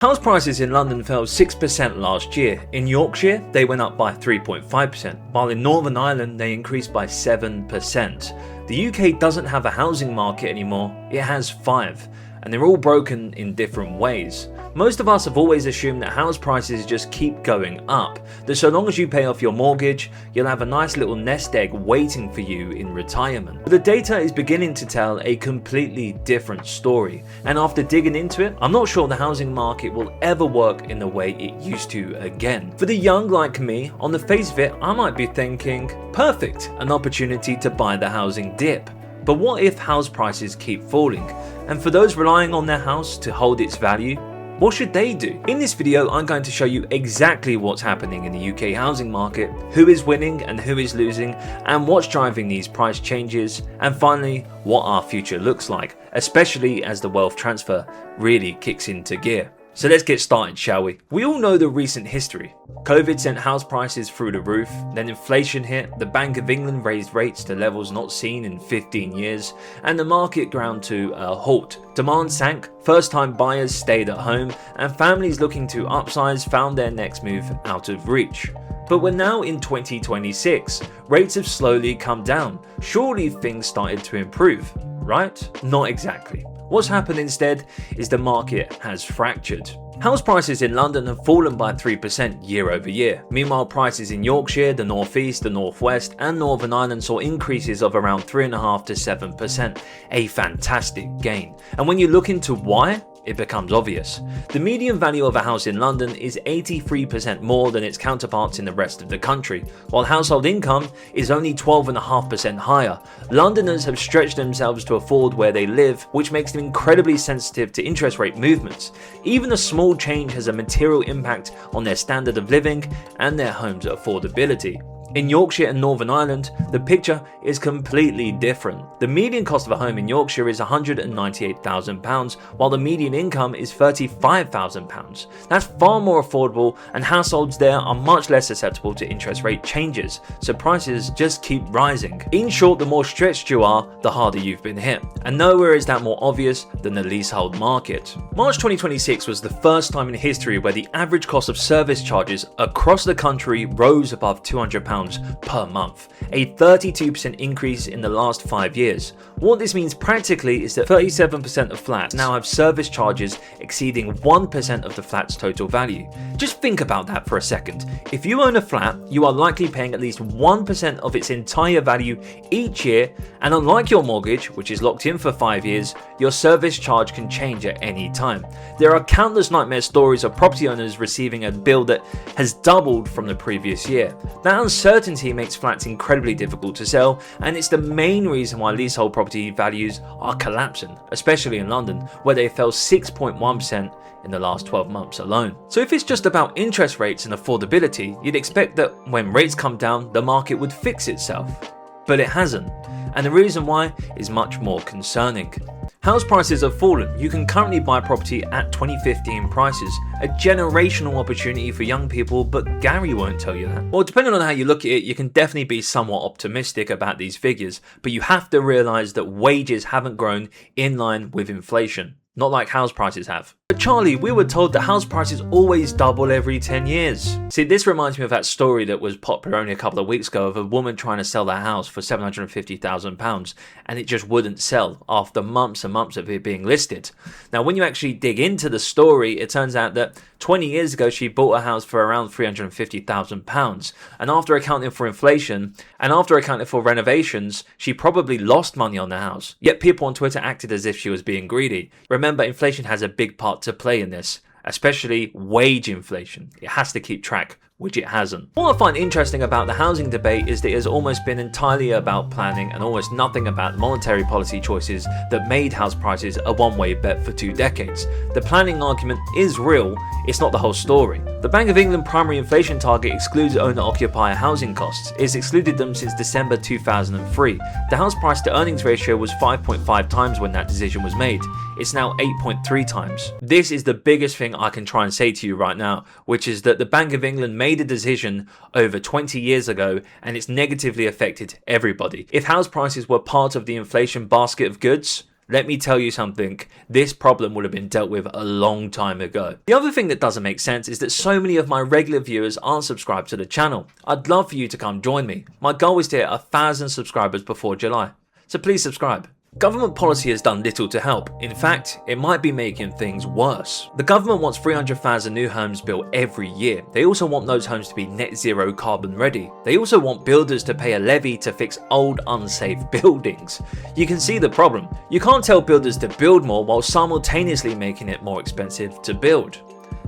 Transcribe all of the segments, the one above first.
House prices in London fell 6% last year. In Yorkshire, they went up by 3.5%, while in Northern Ireland, they increased by 7%. The UK doesn't have a housing market anymore, it has 5, and they're all broken in different ways. Most of us have always assumed that house prices just keep going up, that so long as you pay off your mortgage, you'll have a nice little nest egg waiting for you in retirement. But the data is beginning to tell a completely different story, and after digging into it, I'm not sure the housing market will ever work in the way it used to again. For the young like me, on the face of it, I might be thinking, perfect, an opportunity to buy the housing dip. But what if house prices keep falling? And for those relying on their house to hold its value, what should they do? In this video, I'm going to show you exactly what's happening in the UK housing market, who is winning and who is losing, and what's driving these price changes, and finally, what our future looks like, especially as the wealth transfer really kicks into gear. So let's get started, shall we? We all know the recent history. COVID sent house prices through the roof, then inflation hit, the Bank of England raised rates to levels not seen in 15 years, and the market ground to a halt. Demand sank, first-time buyers stayed at home, and families looking to upsize found their next move out of reach. But we're now in 2026. Rates have slowly come down. Surely things started to improve, right? Not exactly. What's happened instead is the market has fractured. House prices in London have fallen by 3% year over year. Meanwhile, prices in Yorkshire, the North East, the North West, and Northern Ireland saw increases of around 3.5% to 7%, a fantastic gain. And when you look into why, it becomes obvious. The median value of a house in London is 83% more than its counterparts in the rest of the country, while household income is only 12.5% higher. Londoners have stretched themselves to afford where they live, which makes them incredibly sensitive to interest rate movements. Even a small change has a material impact on their standard of living and their home's affordability. In Yorkshire and Northern Ireland, the picture is completely different. The median cost of a home in Yorkshire is £198,000, while the median income is £35,000. That's far more affordable, and households there are much less susceptible to interest rate changes, so prices just keep rising. In short, the more stretched you are, the harder you've been hit, and nowhere is that more obvious than the leasehold market. March 2026 was the first time in history where the average cost of service charges across the country rose above £200 per month, a 32% increase in the last 5 years. What this means practically is that 37% of flats now have service charges exceeding 1% of the flat's total value. Just think about that for a second. If you own a flat, you are likely paying at least 1% of its entire value each year, and unlike your mortgage, which is locked in for 5 years, your service charge can change at any time. There are countless nightmare stories of property owners receiving a bill that has doubled from the previous year. That uncertainty makes flats incredibly difficult to sell, and it's the main reason why leasehold property values are collapsing, especially in London, where they fell 6.1% in the last 12 months alone. So if it's just about interest rates and affordability, you'd expect that when rates come down, the market would fix itself. But it hasn't, and the reason why is much more concerning. House prices have fallen. You can currently buy property at 2015 prices, a generational opportunity for young people, but Gary won't tell you that. Well, depending on how you look at it, you can definitely be somewhat optimistic about these figures, but you have to realize that wages haven't grown in line with inflation, not like house prices have. But Charlie, we were told that house prices always double every 10 years. See, this reminds me of that story that was popular only a couple of weeks ago of a woman trying to sell their house for £750,000 and it just wouldn't sell after months and months of it being listed. Now, when you actually dig into the story, it turns out that 20 years ago she bought a house for around £350,000, and after accounting for inflation and after accounting for renovations, she probably lost money on the house. Yet people on Twitter acted as if she was being greedy. Remember, inflation has a big part to play in this, especially wage inflation. It has to keep track, which it hasn't. What I find interesting about the housing debate is that it has almost been entirely about planning and almost nothing about monetary policy choices that made house prices a one-way bet for 2 decades. The planning argument is real, it's not the whole story. The Bank of England primary inflation target excludes owner-occupier housing costs. It's excluded them since December 2003. The house price to earnings ratio was 5.5 times when that decision was made. It's now 8.3 times. This is the biggest thing I can try and say to you right now, which is that the Bank of England made a decision over 20 years ago and it's negatively affected everybody. If house prices were part of the inflation basket of goods, let me tell you something, this problem would have been dealt with a long time ago. The other thing that doesn't make sense is that so many of my regular viewers aren't subscribed to the channel. I'd love for you to come join me. My goal is to hit 1,000 subscribers before July, so please subscribe. Government policy has done little to help. In fact, it might be making things worse. The government wants 300,000 new homes built every year. They also want those homes to be net zero carbon ready. They also want builders to pay a levy to fix old unsafe buildings. You can see the problem. You can't tell builders to build more while simultaneously making it more expensive to build.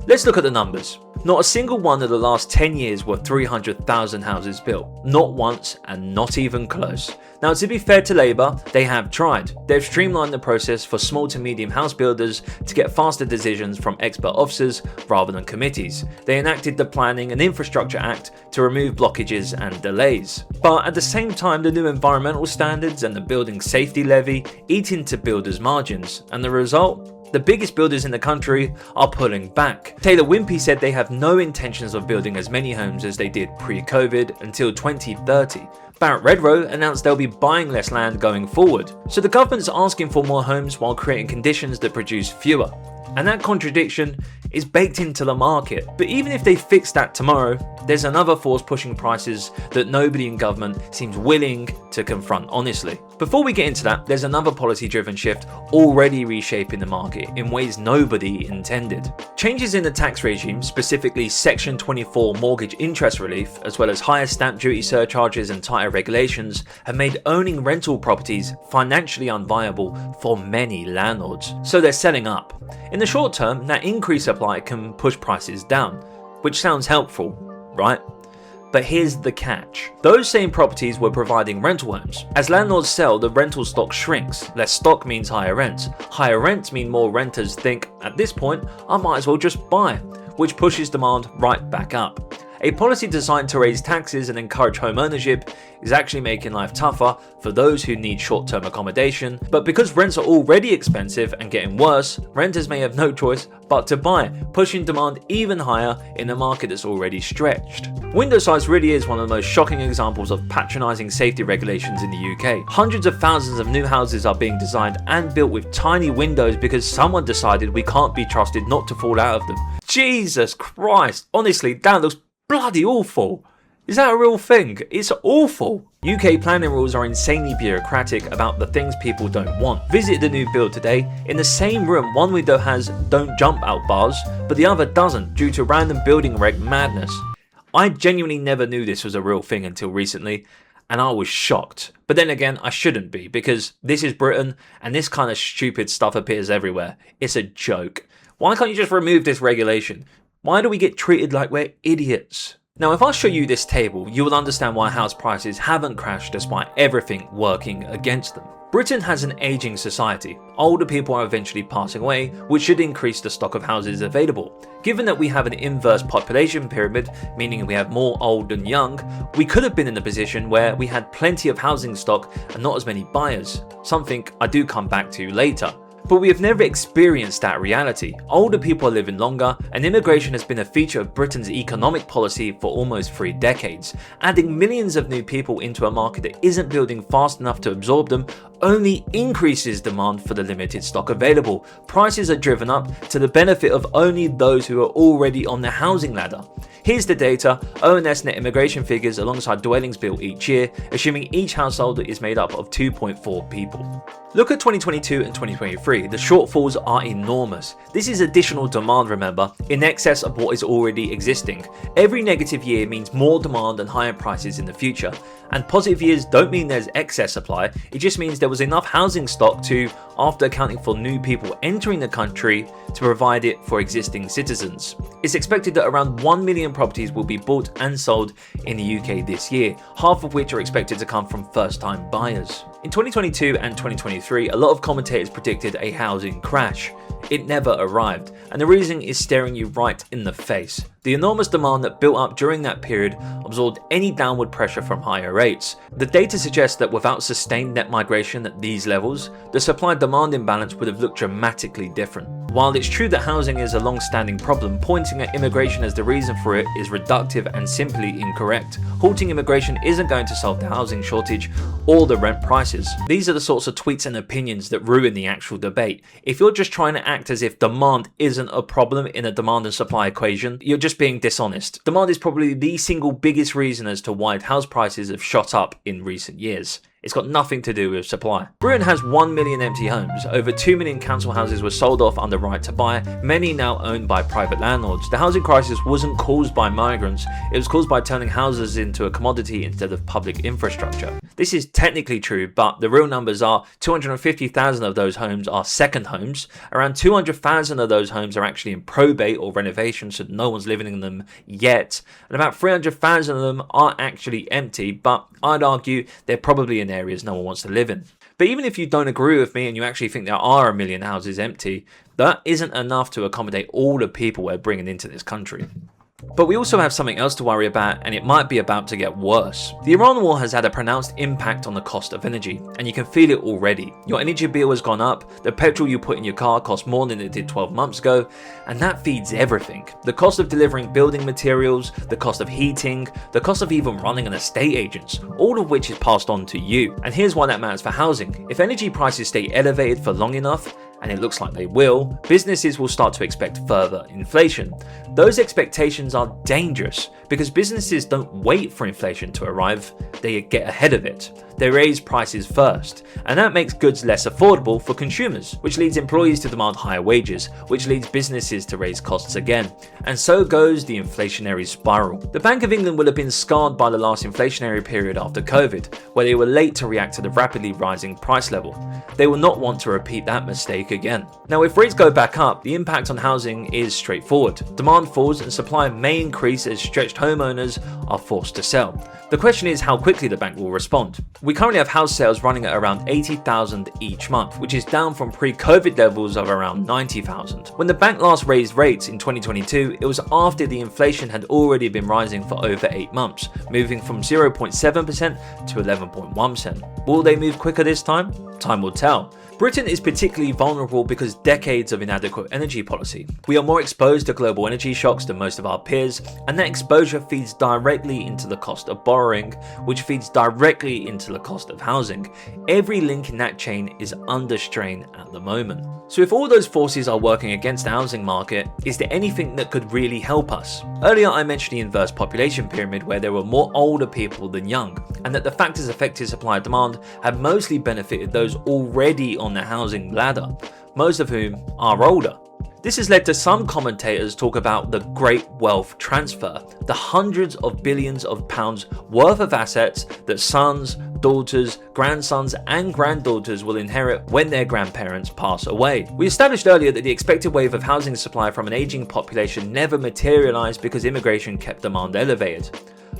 Let's look at the numbers. Not a single one of the last 10 years were 300,000 houses built. Not once and not even close. Now, to be fair to Labour, they have tried. They've streamlined the process for small to medium house builders to get faster decisions from expert officers rather than committees. They enacted the Planning and Infrastructure Act to remove blockages and delays. But at the same time, the new environmental standards and the building safety levy eat into builders' margins, and the result? The biggest builders in the country are pulling back. Taylor Wimpey said they have no intentions of building as many homes as they did pre-COVID until 2030. Barrett Redrow announced they'll be buying less land going forward. So the government's asking for more homes while creating conditions that produce fewer. And that contradiction is baked into the market. But even if they fix that tomorrow, there's another force pushing prices that nobody in government seems willing to confront honestly. Before we get into that, there's another policy-driven shift already reshaping the market in ways nobody intended. Changes in the tax regime, specifically Section 24 mortgage interest relief, as well as higher stamp duty surcharges and tighter regulations, have made owning rental properties financially unviable for many landlords. So they're selling up. In the short term, that increased supply can push prices down, which sounds helpful, right? But here's the catch. Those same properties were providing rental homes. As landlords sell, the rental stock shrinks. Less stock means higher rents. Higher rents mean more renters think, at this point, I might as well just buy, which pushes demand right back up. A policy designed to raise taxes and encourage home ownership is actually making life tougher for those who need short-term accommodation, but because rents are already expensive and getting worse, renters may have no choice but to buy, pushing demand even higher in a market that's already stretched. Window size really is one of the most shocking examples of patronising safety regulations in the UK. Hundreds of thousands of new houses are being designed and built with tiny windows because someone decided we can't be trusted not to fall out of them. Jesus Christ, honestly, that looks bloody awful. Is that a real thing? It's awful. UK planning rules are insanely bureaucratic about the things people don't want. Visit the new build today. In the same room, one window has don't jump out bars, but the other doesn't due to random building reg madness. I genuinely never knew this was a real thing until recently, and I was shocked. But then again, I shouldn't be, because this is Britain and this kind of stupid stuff appears everywhere. It's a joke. Why can't you just remove this regulation? Why do we get treated like we're idiots? Now, if I show you this table, you will understand why house prices haven't crashed despite everything working against them. Britain has an aging society. Older people are eventually passing away, which should increase the stock of houses available. Given that we have an inverse population pyramid, meaning we have more old than young, we could have been in a position where we had plenty of housing stock and not as many buyers, something I do come back to later. But we have never experienced that reality. Older people are living longer, and immigration has been a feature of Britain's economic policy for almost 3 decades. Adding millions of new people into a market that isn't building fast enough to absorb them only increases demand for the limited stock available. Prices are driven up to the benefit of only those who are already on the housing ladder. Here's the data, ONS net immigration figures alongside dwellings built each year, assuming each household is made up of 2.4 people. Look at 2022 and 2023, the shortfalls are enormous. This is additional demand, remember, in excess of what is already existing. Every negative year means more demand and higher prices in the future. And positive years don't mean there's excess supply, it just means there was enough housing stock to, after accounting for new people entering the country, to provide it for existing citizens. It's expected that around 1 million properties will be bought and sold in the UK this year, half of which are expected to come from first-time buyers. In 2022 and 2023, a lot of commentators predicted a housing crash. It never arrived, and the reason is staring you right in the face. The enormous demand that built up during that period absorbed any downward pressure from higher rates. The data suggests that without sustained net migration at these levels, the supply-demand imbalance would have looked dramatically different. While it's true that housing is a long-standing problem, pointing at immigration as the reason for it is reductive and simply incorrect. Halting immigration isn't going to solve the housing shortage or the rent prices. These are the sorts of tweets and opinions that ruin the actual debate. If you're just trying to act as if demand isn't a problem in a demand and supply equation, you're just being dishonest. Demand is probably the single biggest reason as to why house prices have shot up in recent years. It's got nothing to do with supply. Britain has 1 million empty homes. Over 2 million council houses were sold off under right to buy, many now owned by private landlords. The housing crisis wasn't caused by migrants, it was caused by turning houses into a commodity instead of public infrastructure. This is technically true, but the real numbers are 250,000 of those homes are second homes, around 200,000 of those homes are actually in probate or renovation, so no one's living in them yet, and about 300,000 of them are actually empty, but I'd argue they're probably in areas no one wants to live in. But even if you don't agree with me and you actually think there are 1 million houses empty, that isn't enough to accommodate all the people we're bringing into this country. But we also have something else to worry about, and it might be about to get worse. The Iran war has had a pronounced impact on the cost of energy, and you can feel it already. Your energy bill has gone up, the petrol you put in your car costs more than it did 12 months ago, and that feeds everything. The cost of delivering building materials, the cost of heating, the cost of even running an estate agent, all of which is passed on to you. And here's why that matters for housing. If energy prices stay elevated for long enough, and it looks like they will, businesses will start to expect further inflation. Those expectations are dangerous because businesses don't wait for inflation to arrive, they get ahead of it. They raise prices first, and that makes goods less affordable for consumers, which leads employees to demand higher wages, which leads businesses to raise costs again. And so goes the inflationary spiral. The Bank of England will have been scarred by the last inflationary period after COVID, where they were late to react to the rapidly rising price level. They will not want to repeat that mistake again. Now, if rates go back up, the impact on housing is straightforward. Demand falls and supply may increase as stretched homeowners are forced to sell. The question is how quickly the bank will respond. We currently have house sales running at around 80,000 each month, which is down from pre-COVID levels of around 90,000. When the bank last raised rates in 2022, it was after the inflation had already been rising for over 8 months, moving from 0.7% to 11.1%. Will they move quicker this time? Time will tell. Britain is particularly vulnerable because decades of inadequate energy policy. We are more exposed to global energy shocks than most of our peers, and that exposure feeds directly into the cost of borrowing, which feeds directly into the cost of housing. Every link in that chain is under strain at the moment. So if all those forces are working against the housing market, is there anything that could really help us? Earlier I mentioned the inverse population pyramid, where there were more older people than young, and that the factors affecting supply and demand have mostly benefited those already on the housing ladder, most of whom are older. This has led to some commentators talk about the great wealth transfer, the hundreds of billions of pounds worth of assets that sons, daughters, grandsons and granddaughters will inherit when their grandparents pass away. We established earlier that the expected wave of housing supply from an aging population never materialized because immigration kept demand elevated.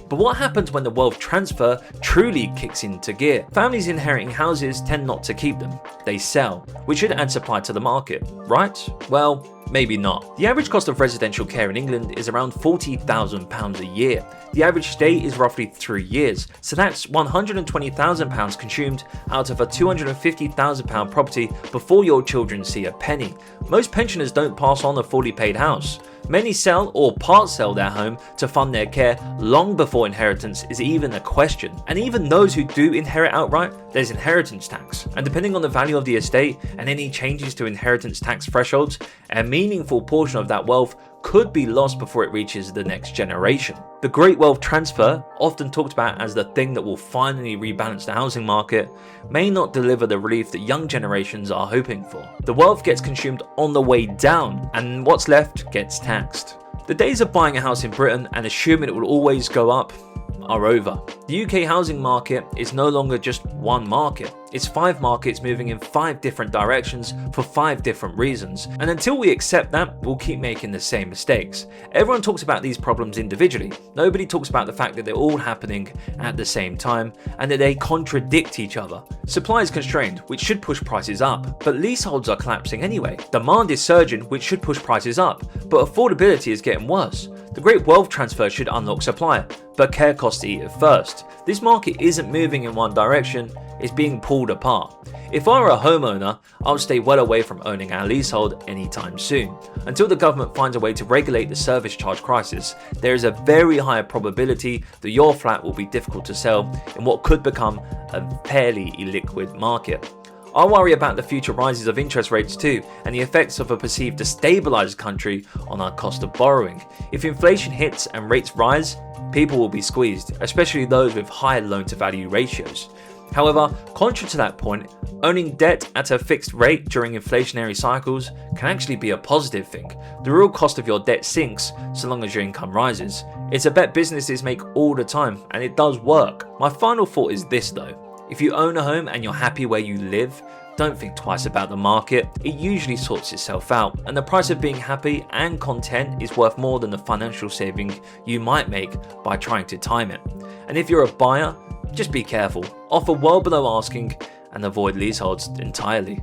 But what happens when the wealth transfer truly kicks into gear? Families inheriting houses tend not to keep them. They sell, which should add supply to the market, right? Well, maybe not. The average cost of residential care in England is around £40,000 a year. The average stay is roughly 3 years, so that's £120,000 consumed out of a £250,000 property before your children see a penny. Most pensioners don't pass on a fully paid house. Many sell or part sell their home to fund their care long before inheritance is even a question. And even those who do inherit outright, there's inheritance tax. And depending on the value of the estate and any changes to inheritance tax thresholds, a meaningful portion of that wealth could be lost before it reaches the next generation. The Great Wealth Transfer, often talked about as the thing that will finally rebalance the housing market, may not deliver the relief that young generations are hoping for. The wealth gets consumed on the way down, and what's left gets taxed. The days of buying a house in Britain and assuming it will always go up are over. The UK housing market is no longer just one market. It's 5 markets moving in 5 different directions for 5 different reasons. And until we accept that, we'll keep making the same mistakes. Everyone talks about these problems individually. Nobody talks about the fact that they're all happening at the same time and that they contradict each other. Supply is constrained, which should push prices up, but leaseholds are collapsing anyway. Demand is surging, which should push prices up, but affordability is getting worse. The great wealth transfer should unlock supply, but care costs eat it first. This market isn't moving in one direction, it's being pulled apart. If I were a homeowner, I would stay well away from owning a leasehold anytime soon. Until the government finds a way to regulate the service charge crisis, there is a very high probability that your flat will be difficult to sell in what could become a fairly illiquid market. I worry about the future rises of interest rates too, and the effects of a perceived destabilised country on our cost of borrowing. If inflation hits and rates rise, people will be squeezed, especially those with high loan-to-value ratios. However, contrary to that point, owning debt at a fixed rate during inflationary cycles can actually be a positive thing. The real cost of your debt sinks so long as your income rises. It's a bet businesses make all the time, and it does work. My final thought is this though. If you own a home and you're happy where you live, don't think twice about the market. It usually sorts itself out, and the price of being happy and content is worth more than the financial saving you might make by trying to time it. And if you're a buyer, just be careful. Offer well below asking and avoid leaseholds entirely.